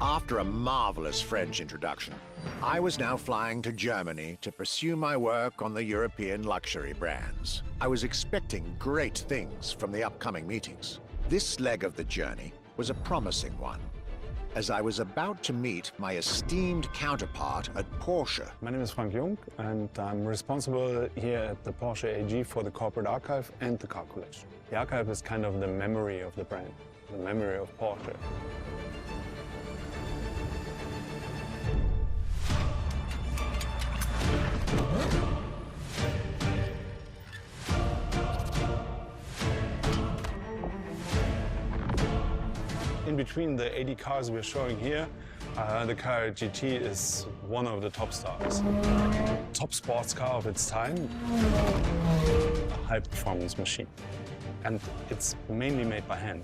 After a marvelous French introduction, I was now flying to Germany to pursue my work on the European luxury brands. I was expecting great things from the upcoming meetings. This leg of the journey was a promising one, as I was about to meet my esteemed counterpart at Porsche. My name is Frank Jung, and I'm responsible here at the Porsche AG for the corporate archive and the car collection. The archive is kind of the memory of the brand, the memory of Porsche. In between the 80 cars we're showing here, the car GT is one of the top stars. Top sports car of its time, a high-performance machine. And it's mainly made by hand.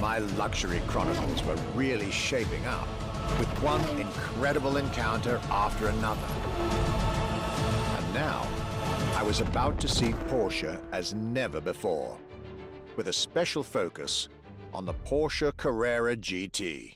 My luxury chronicles were really shaping up, with one incredible encounter after another. And now, I was about to see Porsche as never before, with a special focus on the Porsche Carrera GT.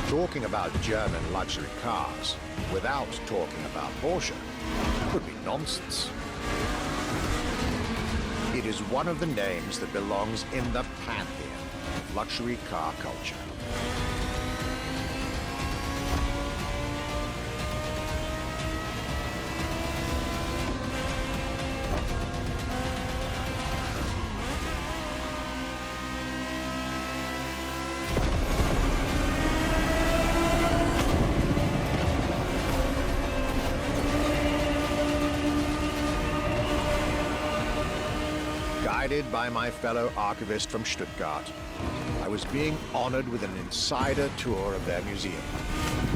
Talking about German luxury cars without talking about Porsche would be nonsense. It is one of the names that belongs in the pantheon of luxury car culture. Guided by my fellow archivist from Stuttgart, I was being honored with an insider tour of their museum,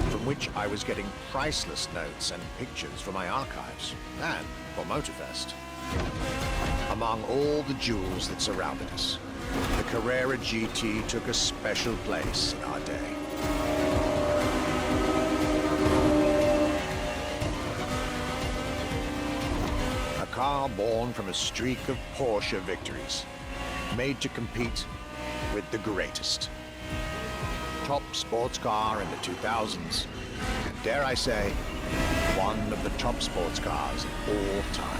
from which I was getting priceless notes and pictures for my archives and for Motorfest. Among all the jewels that surrounded us, the Carrera GT took a special place in our day. A car born from a streak of Porsche victories, made to compete with the greatest. Top sports car in the 2000s, and dare I say, one of the top sports cars of all time.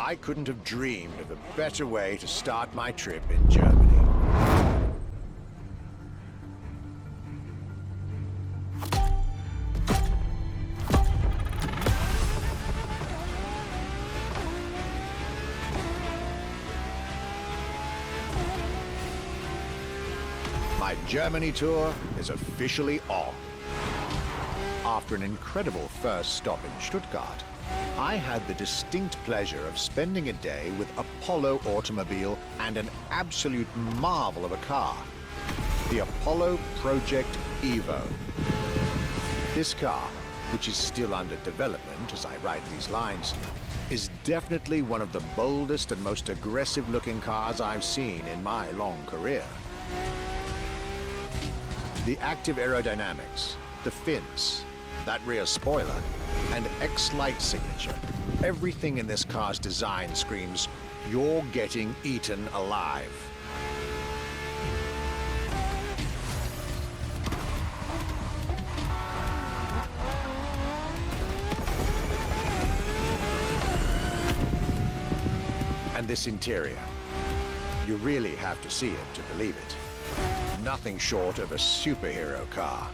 I couldn't have dreamed of a better way to start my trip in Germany. My Germany tour is officially on. After an incredible first stop in Stuttgart, I had the distinct pleasure of spending a day with Apollo Automobile and an absolute marvel of a car, the Apollo Project Evo. This car, which is still under development as I write these lines, is definitely one of the boldest and most aggressive-looking cars I've seen in my long career. The active aerodynamics, the fins, that rear spoiler, and X-Light signature. Everything in this car's design screams, you're getting eaten alive. And this interior, you really have to see it to believe it. Nothing short of a superhero car.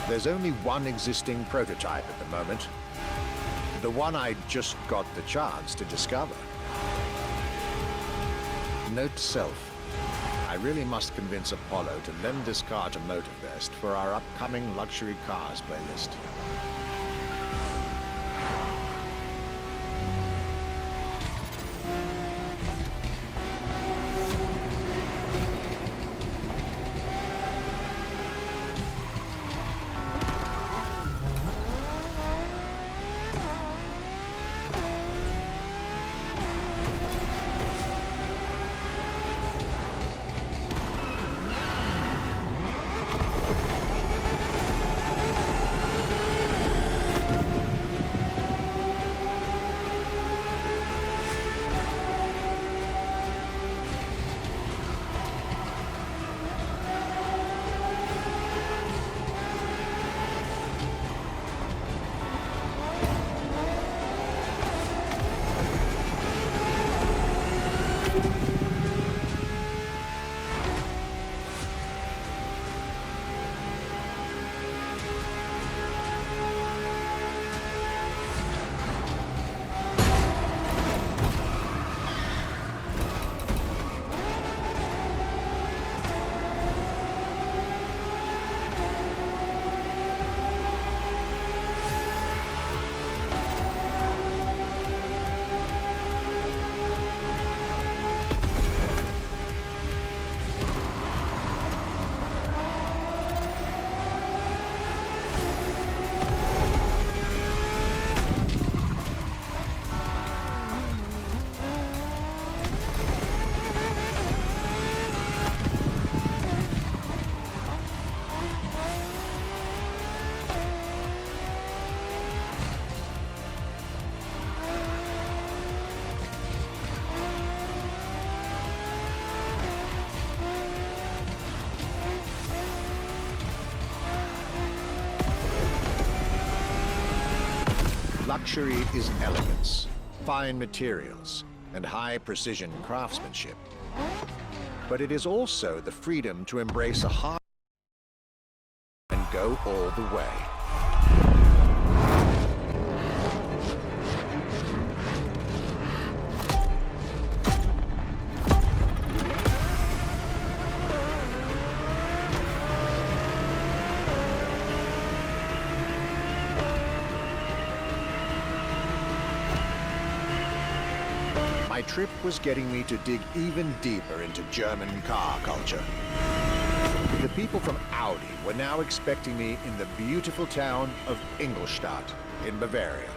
There's only one existing prototype at the moment. The one I just got the chance to discover. Note to self, I really must convince Apollo to lend this car to Motorfest for our upcoming luxury cars playlist. Luxury is elegance, fine materials, and high-precision craftsmanship. But it is also the freedom to embrace a hard and go all the way. My trip was getting me to dig even deeper into German car culture. The people from Audi were now expecting me in the beautiful town of Ingolstadt in Bavaria.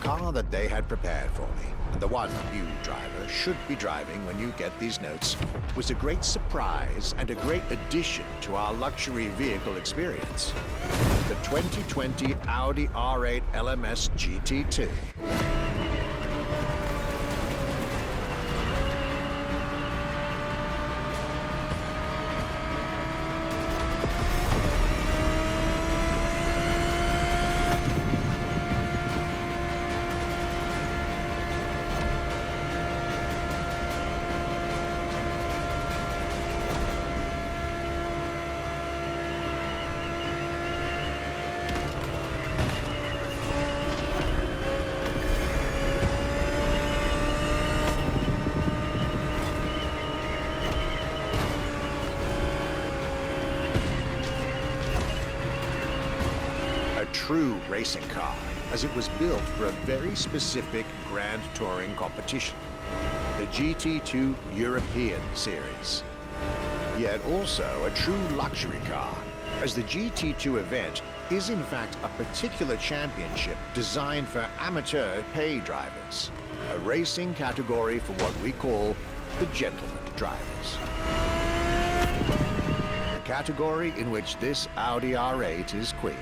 car that they had prepared for me, and the one you, driver, should be driving when you get these notes, was a great surprise and a great addition to our luxury vehicle experience. The 2020 Audi R8 LMS GT2. True racing car, as it was built for a very specific Grand Touring competition, the GT2 European Series. Yet also a true luxury car, as the GT2 event is in fact a particular championship designed for amateur pay drivers, a racing category for what we call the gentleman drivers. A category in which this Audi R8 is queen.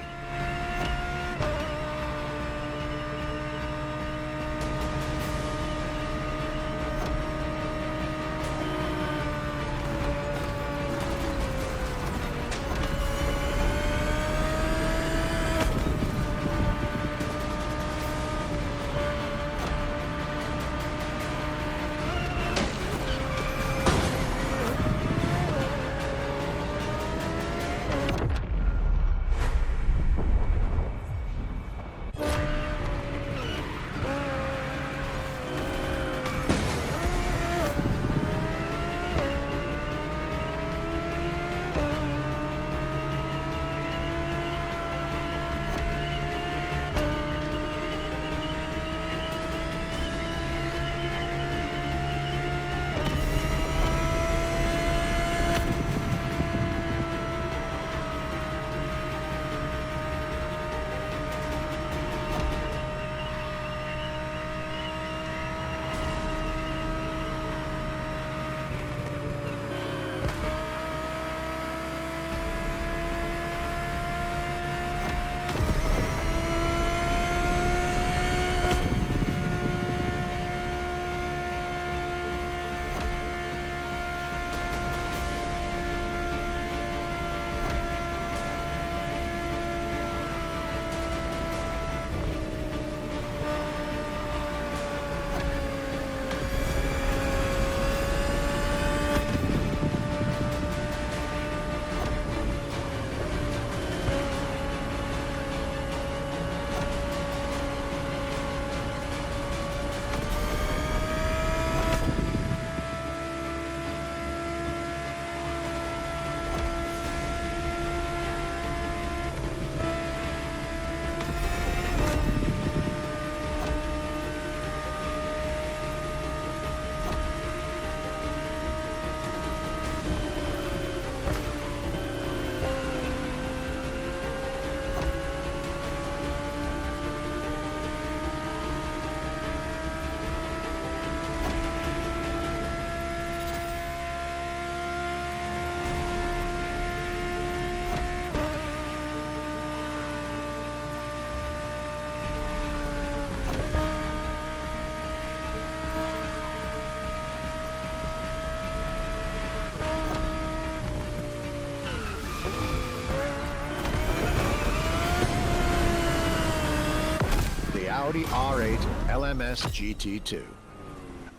Audi R8 LMS GT2,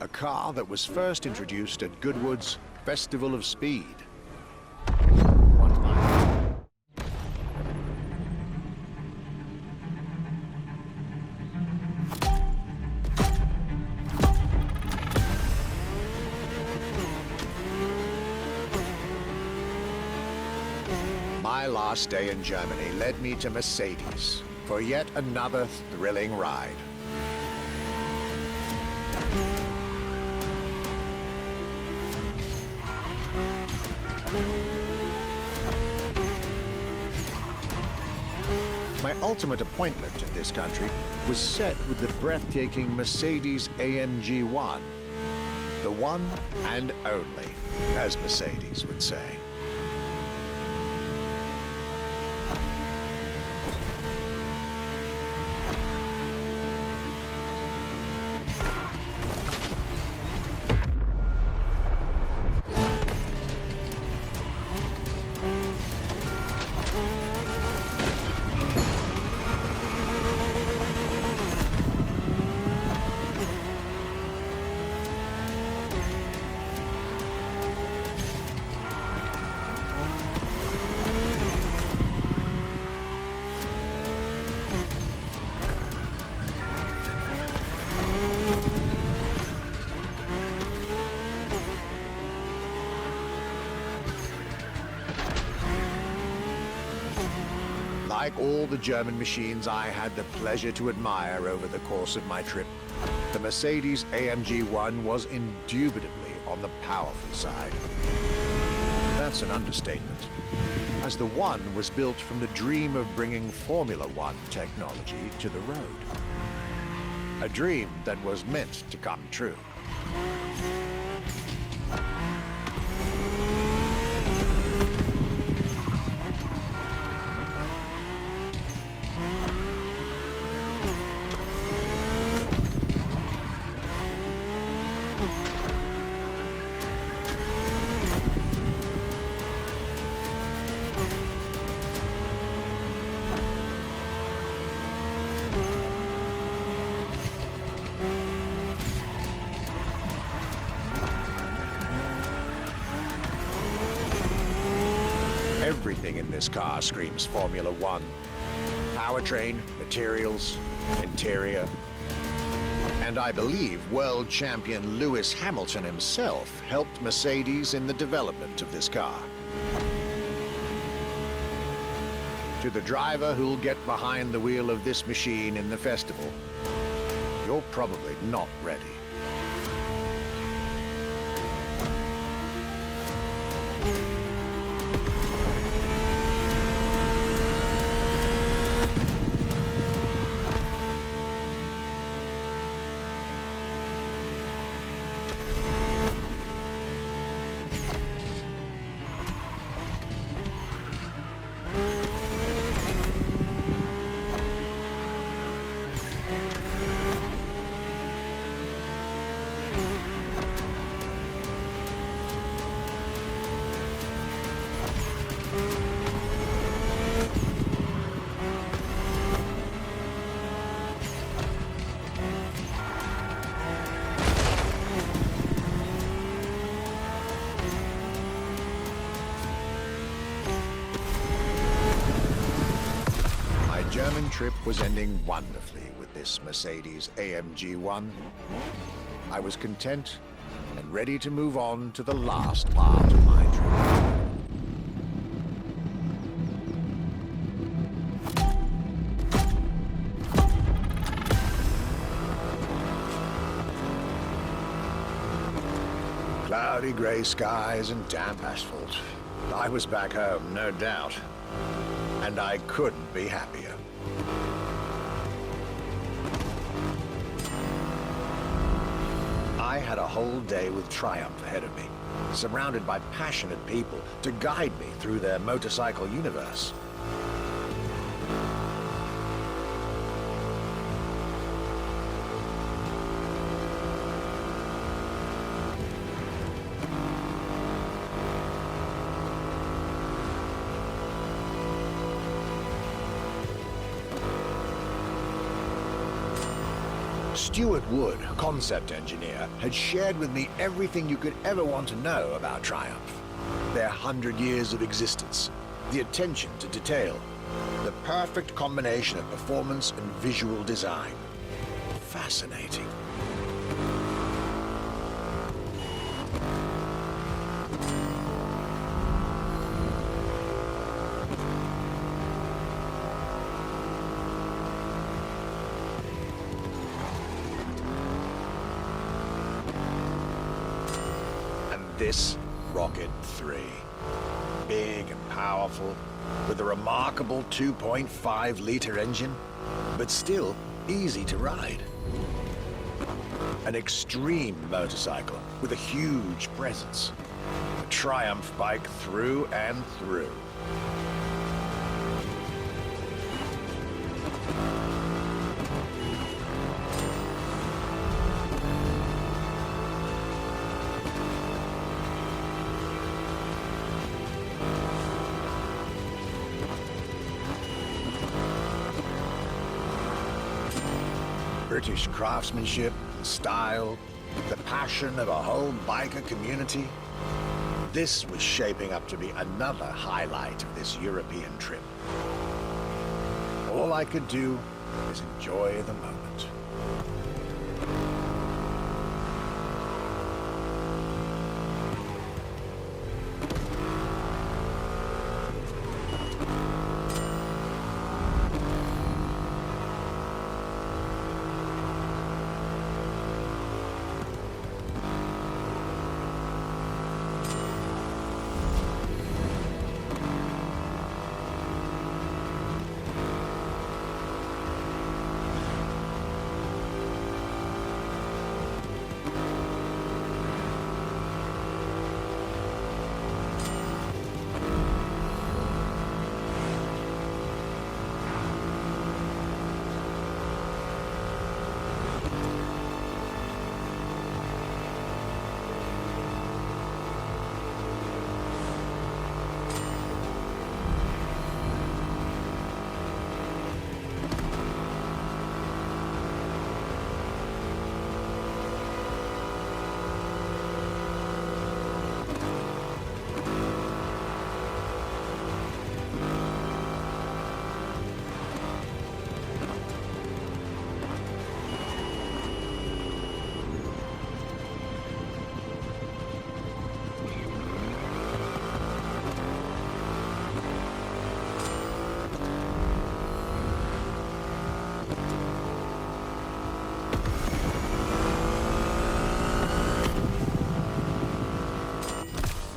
a car that was first introduced at Goodwood's Festival of Speed. My last day in Germany led me to Mercedes for yet another thrilling ride. My ultimate appointment in this country was set with the breathtaking Mercedes AMG 1. The one and only, as Mercedes would say. Like all the German machines I had the pleasure to admire over the course of my trip, the Mercedes AMG 1 was indubitably on the powerful side. That's an understatement, as the 1 was built from the dream of bringing Formula One technology to the road. A dream that was meant to come true. Everything in this car screams Formula One. Powertrain, materials, interior. And I believe world champion Lewis Hamilton himself helped Mercedes in the development of this car. To the driver who'll get behind the wheel of this machine in the festival, you're probably not ready. German trip was ending wonderfully with this Mercedes AMG 1. I was content and ready to move on to the last part of my trip. Cloudy grey skies and damp asphalt. I was back home, no doubt. And I couldn't be happier. I had a whole day with Triumph ahead of me, surrounded by passionate people to guide me through their motorcycle universe. Stuart Wood, concept engineer, had shared with me everything you could ever want to know about Triumph. Their 100 years of existence, the attention to detail, the perfect combination of performance and visual design. Fascinating. This Rocket 3. big and powerful, with a remarkable 2.5-liter engine, but still easy to ride. An extreme motorcycle with a huge presence. A Triumph bike through and through. British craftsmanship, style, the passion of a whole biker community. This was shaping up to be another highlight of this European trip. All I could do was enjoy the moment.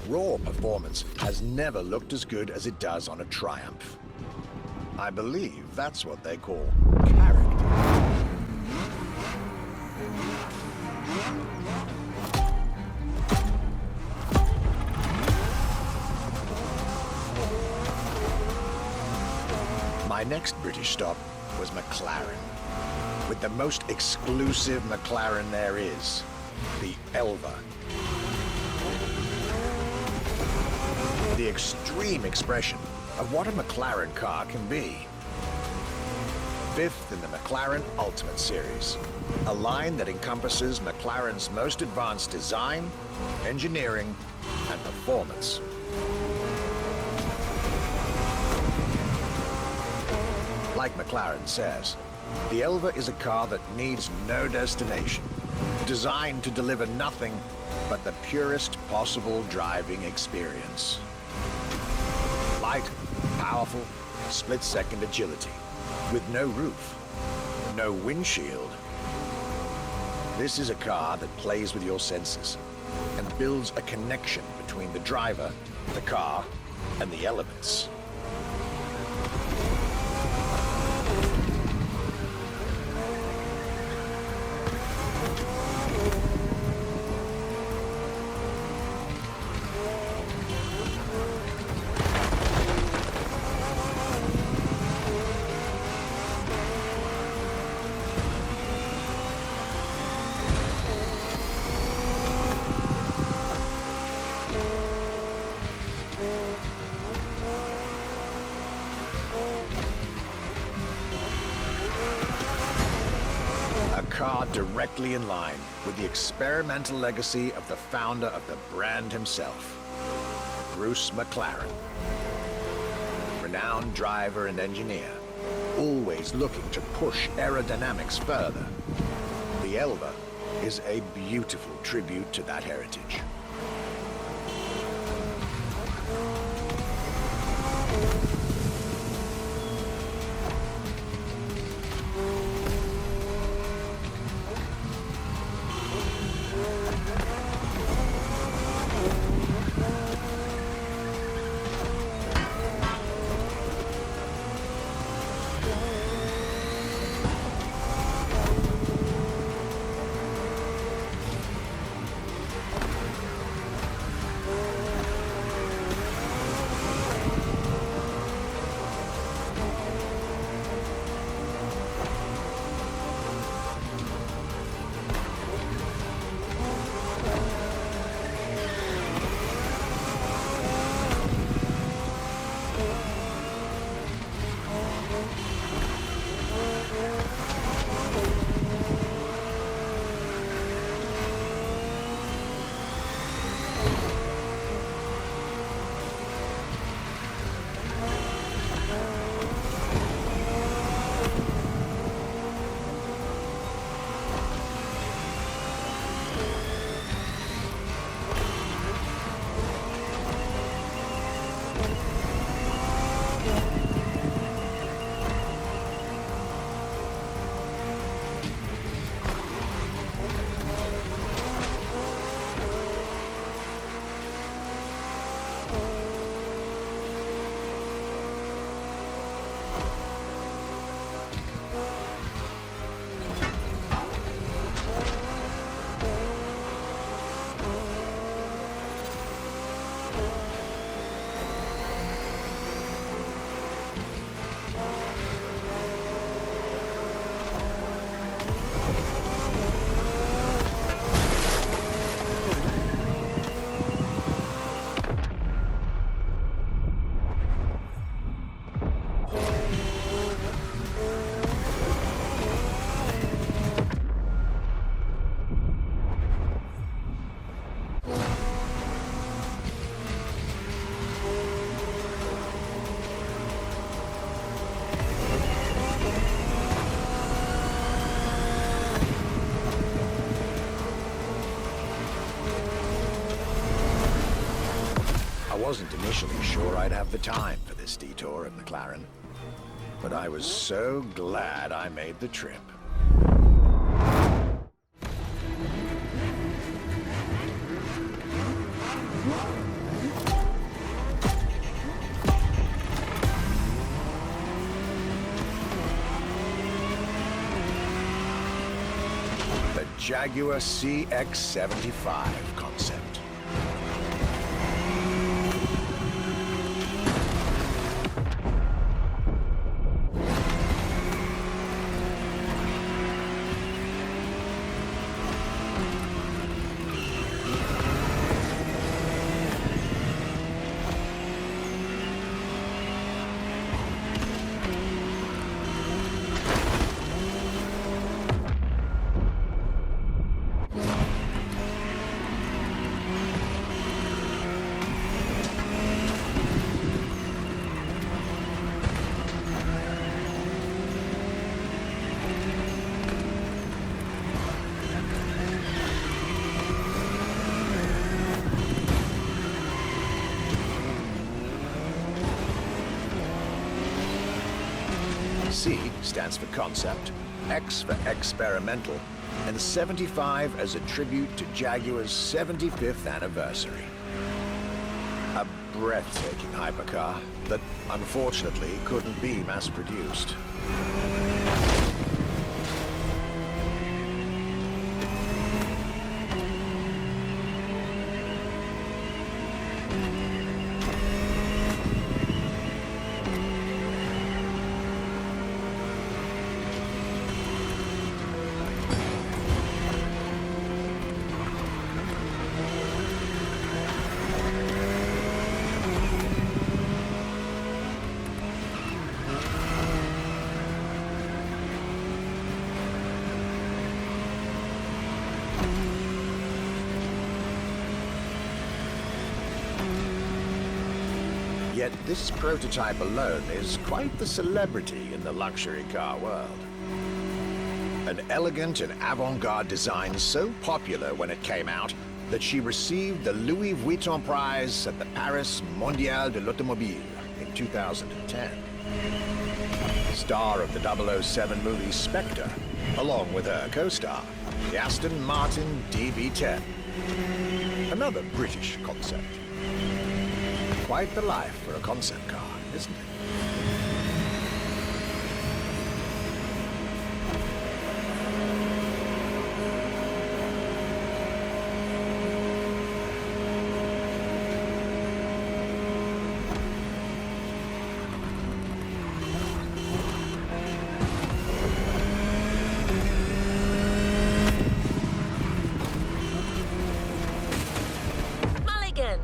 Raw performance has never looked as good as it does on a Triumph. I believe that's what they call character. My next British stop was McLaren, with the most exclusive McLaren there is, the Elva. The extreme expression of what a McLaren car can be. Fifth in the McLaren Ultimate Series, a line that encompasses McLaren's most advanced design, engineering, and performance. Like McLaren says, the Elva is a car that needs no destination, designed to deliver nothing but the purest possible driving experience. Light, powerful, split-second agility, with no roof, no windshield. This is a car that plays with your senses and builds a connection between the driver, the car, and the elements. Car directly in line with the experimental legacy of the founder of the brand himself, Bruce McLaren. Renowned driver and engineer, always looking to push aerodynamics further. The Elva is a beautiful tribute to that heritage. I wasn't initially sure I'd have the time for this detour in McLaren, but I was so glad I made the trip. The Jaguar CX-75 concept. C stands for concept, X for experimental, and 75 as a tribute to Jaguar's 75th anniversary. A breathtaking hypercar that unfortunately couldn't be mass-produced. Yet this prototype alone is quite the celebrity in the luxury car world. An elegant and avant-garde design so popular when it came out that she received the Louis Vuitton Prize at the Paris Mondial de l'Automobile in 2010. Star of the 007 movie Spectre, along with her co-star, the Aston Martin DB10. Another British concept. Quite the life for a concept car, isn't it? Mulligan!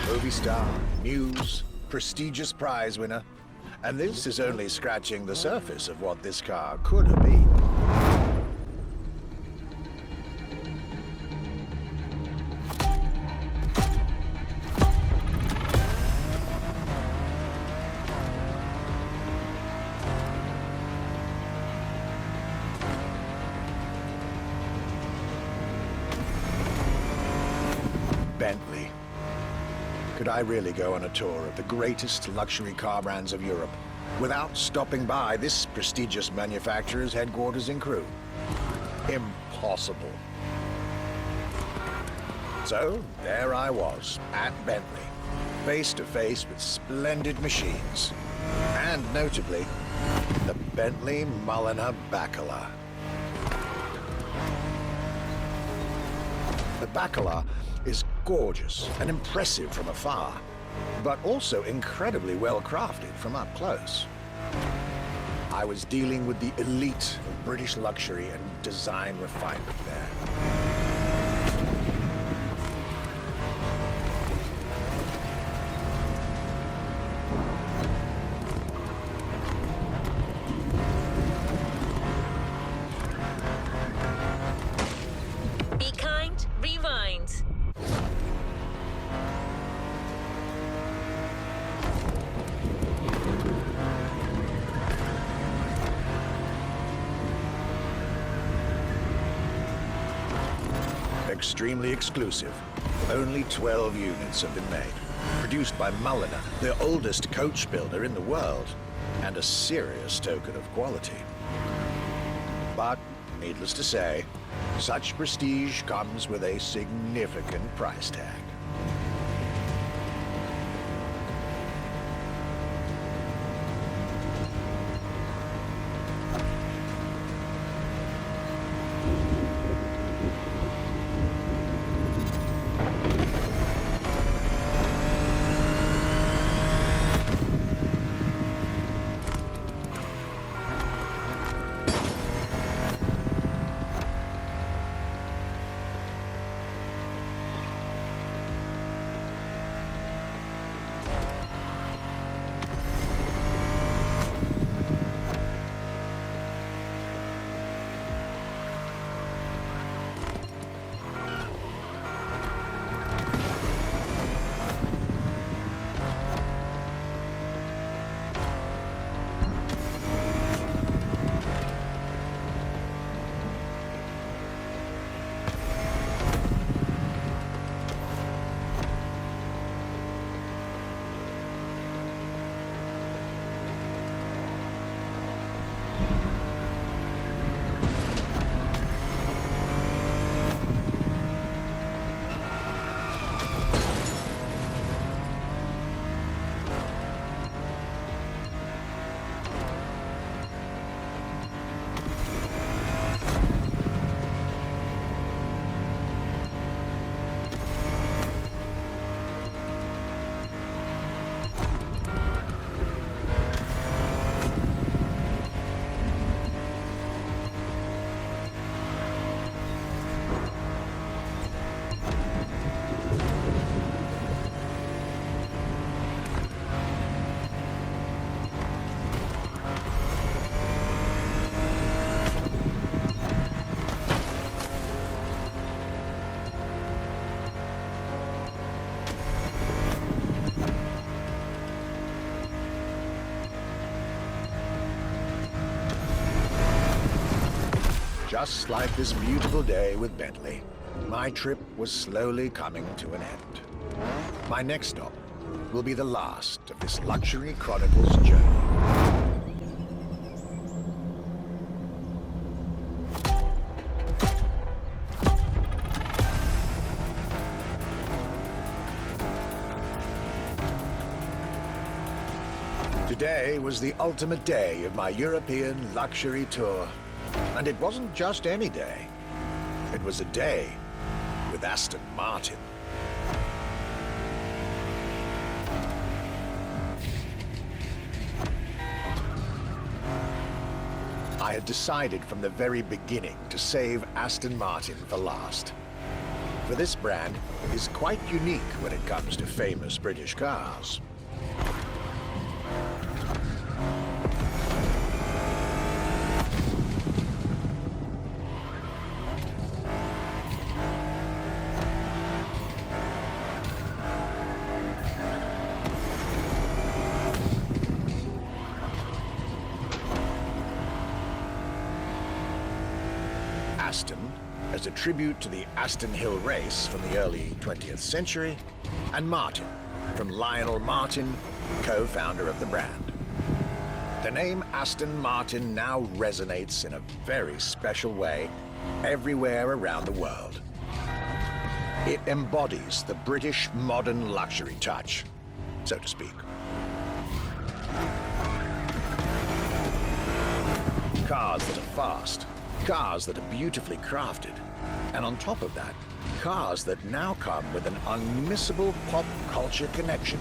Movie star, news, prestigious prize winner. And this is only scratching the surface of what this car could have been. Bentley. Could I really go on a tour of the greatest luxury car brands of Europe without stopping by this prestigious manufacturer's headquarters in Crewe? Impossible. So there I was, at Bentley, face to face with splendid machines, and notably, the Bentley Mulliner Bacala. The Bacala is gorgeous and impressive from afar, but also incredibly well crafted from up close. I was dealing with the elite of British luxury and design refinement there. Be kind, rewind. Extremely exclusive. Only 12 units have been made. Produced by Mulliner, the oldest coach builder in the world, and a serious token of quality. But, needless to say, such prestige comes with a significant price tag. Just like this beautiful day with Bentley, my trip was slowly coming to an end. My next stop will be the last of this Luxury Chronicles journey. Today was the ultimate day of my European luxury tour. And it wasn't just any day. It was a day with Aston Martin. I had decided from the very beginning to save Aston Martin for last. For this brand is quite unique when it comes to famous British cars. Aston as a tribute to the Aston Hill race from the early 20th century, and Martin, from Lionel Martin, co-founder of the brand. The name Aston Martin now resonates in a very special way everywhere around the world. It embodies the British modern luxury touch, so to speak. Cars that are fast, cars that are beautifully crafted, and on top of that, cars that now come with an unmissable pop culture connection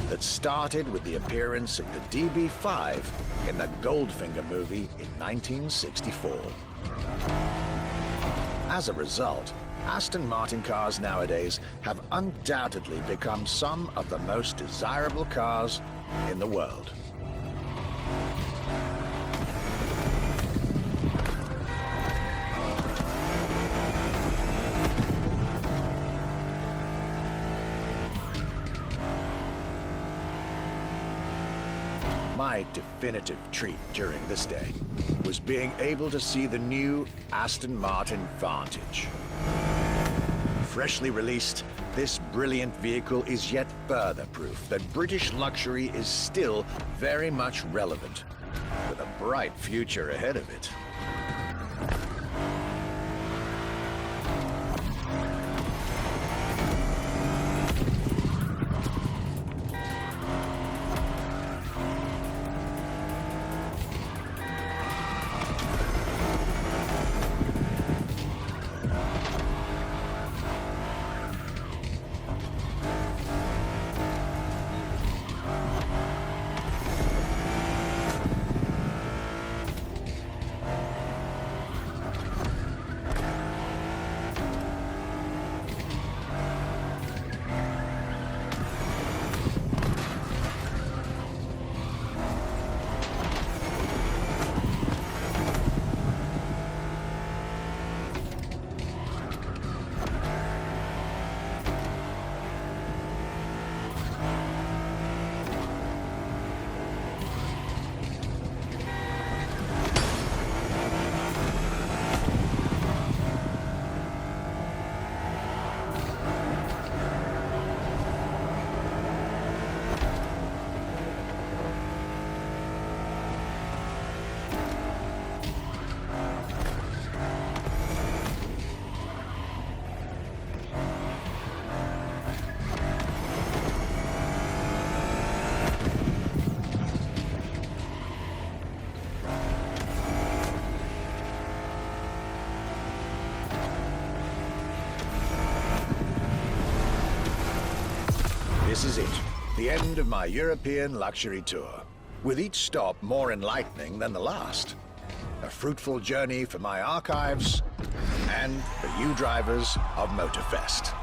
that started with the appearance of the DB5 in the Goldfinger movie in 1964. As a result, Aston Martin cars nowadays have undoubtedly become some of the most desirable cars in the world. My definitive treat during this day was being able to see the new Aston Martin Vantage. Freshly released, this brilliant vehicle is yet further proof that British luxury is still very much relevant, with a bright future ahead of it. This is it, the end of my European luxury tour, with each stop more enlightening than the last. A fruitful journey for my archives and for you drivers of Motorfest.